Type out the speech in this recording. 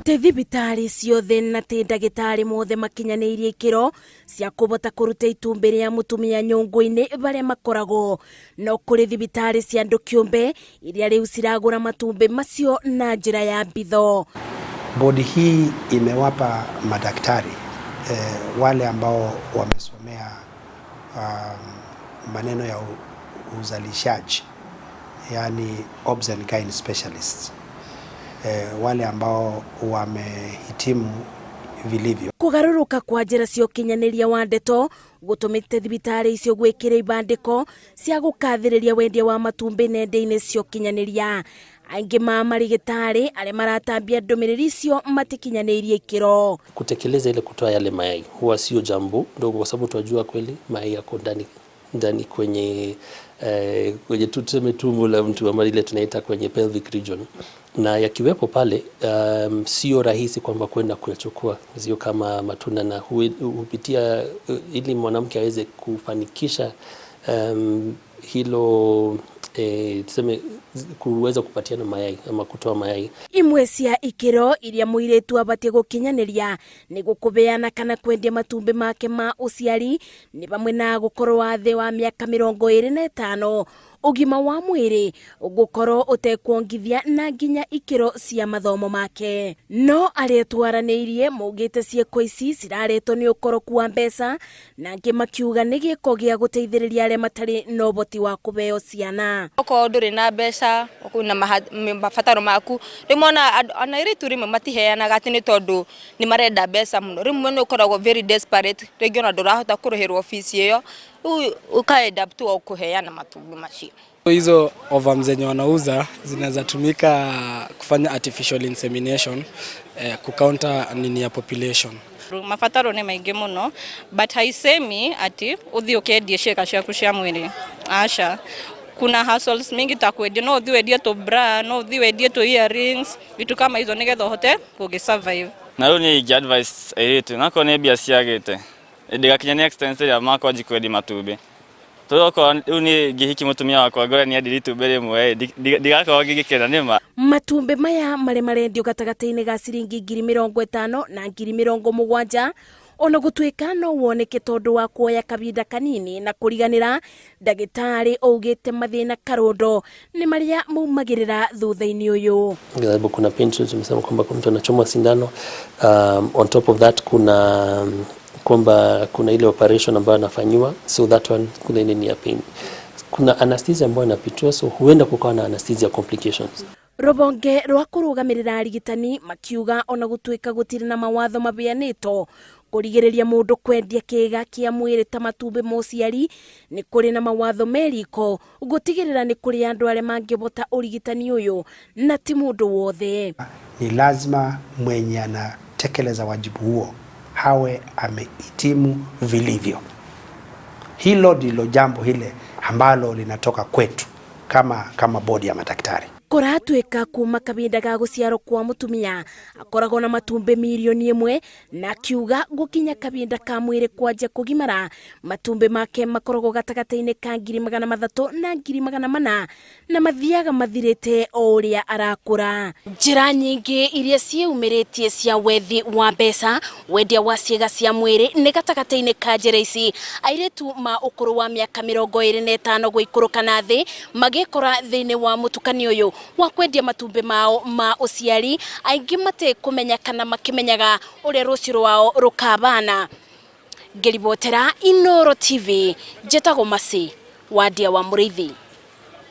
Te thibitari ciothe na te ndagĩtarĩ mothe makinyanĩirie ikĩro cia kũbota kũruta itumbĩ rĩa mũtumia nyũngũ-inĩ baria makoragwo, no kũrĩ thibitari cia andũ kĩũmbe iria rĩu ciragũra matumbĩ macio na njĩra ya mbitho. Bodi hii imewapa madaktari wale ambao wamesomea maneno ya uzalishaji, yani obs and gyne specialists, wale ambao wamehitimu vilivyo. Kugaruruka kwa njĩra cia ũkinyanĩria wa ndeto gũtũmĩte thibitari icio gwĩkĩra ibandĩko cia gũkathĩrĩria wendia wa matumbĩ nenda-inĩ cia ũkinyanĩria. Aingi ma marigitari ale maratambia ndũmĩrĩri icio matikinyanĩirie ikĩro. Kutekeleza ile kutoa yale mayai huwa sio jambo ndogo, kwa sababu tunajua kweli mayai yako ndani kwenye tuseme tumbo la mtu ama ile tunaita kwenye pelvic region, na yakiwepo pale sio rahisi kwamba kwenda kuyachukua, sio kama matunda, na hupitia ili mwanamke aweze kufanikisha hilo tuseme kuweza kupatiana mayai ama kutoa mayai. Imwe cia ikĩro iria mũirĩtu abatie gũkinyanĩria nĩ gũkũbeana kana kwendia matumbĩ make ma uciari, nĩ bamwe na gũkorwo thĩ wa mĩaka 25, ugima wa mwĩrĩ ũgũkorwo ũtekwongithia na nginya ikĩro cia mathomo make. No arĩa twaranĩirie maugĩte ciĩko ici ciraretwo nĩ ũkoroku wa mbeca, na angĩ makiuga nĩ gĩko gĩa gũteithĩrĩria arĩa matarĩ na ũboti wa kũbeo ciana. Okorwo ndũrĩ na mbeca na mabataro maku, rĩmwe airitu rĩmwe matiheanaga atĩ nĩ tondũ nĩ marenda mbeca mũno. Rĩmwe nĩ ũkoragwo very desperate, rĩngĩ ona ndũrahota kũrĩhĩrwo fees ĩyo, ukaenda tu au kuheana matumbĩ macio. Hizo ovum zenye wanauza zinaweza tumika kufanya artificial insemination, kucounter nini ya population. Mabataro nĩ maingĩ mũno, but haisemi ati uthi ukiendie ciĩga ciaku cia mwĩrĩ. Aca, kuna hustles mingi ta kwendia, no uthi wendie to bra, no uthi wendie to earrings, vitu kama hizo nigetha uhote kugisurvive. Na rĩu nĩ advice airitu, nako nĩ mbia ciagĩte, ndigakinya nĩ extent ya makwa jikwendi matumbĩ. Tũroko rĩu nĩ ngĩhiki mũtumia wakwa ngore nĩ andiri itumbĩ rĩmwe, ndigakorwo ngĩgĩkena nĩma. Matumbĩ maya marĩ marendio gatagatĩ-inĩ ga ciringi 50,000 na 70,000, ona gũtuĩka no woneke tondũ wa kuoya kabinda kanini na kũriganĩra. Ndagĩtarĩ augĩte mathĩna karondo nĩ marĩa maumagĩrĩra thutha-inĩ ũyũ. Sababu kuna pinch tumesema kwamba mtu anachomwa sindano, on top of that kuna ile operation ambayo anafanywa, so that one kuna ile ni ya pain, kuna anesthesia ambayo inapitwa, so huenda kukawa na anesthesia complications. Rũhonge rwa kũrũgamĩrĩra arigitani makiuga ona gũtuĩka gũtirĩ na mawatho mabeanĩtwo kũrigĩrĩria mũndũ kwendia kĩĩga kĩa mwĩrĩ ta matumbĩ ma ũciari, nĩ kũrĩ na mawatho meriko gũtigĩrĩra nĩ kũrĩ andũ arĩa mangĩbota ũrigitani ũyũ na ti mũndũ wothe. Ni lazima mwenye anatekeleza wajibu huo hawe amehitimu vilivyo. Hilo ndilo jambo hile ambalo linatoka kwetu kama bodi ya madaktari. Kũratuĩka kuma kabinda ga gũciarwo kwa mũtumia akoragwo na matumbĩ 1,000,000, na kiuga gũkinya kabinda ka mwĩrĩ kwanja kũgimara matumbĩ make makoragwo gatagatĩ-inĩ ka 300,000 na 400,000, na mathiaga mathirĩte o ũrĩa arakũra. Njĩra nyingĩ iria ciumĩrĩtie cia wethi wa mbeca, wendia wa ciĩga cia mwĩrĩ nĩ gatagatĩ-inĩ ka njĩra ici. Airitu ma ũkũrũ wa mĩaka 25 gũikũrũka na thĩ magĩkora thĩinĩ wa mũtukanio ũyũ wa kwendia matumbĩ mao ma uciari, aingĩ matekũmenya kana makimenyaga ũrĩa rũciũ rwao rũkabana. Ngĩribotera Inooro TV, njĩtagwo Masi wa Ndia wa Mũrĩithi.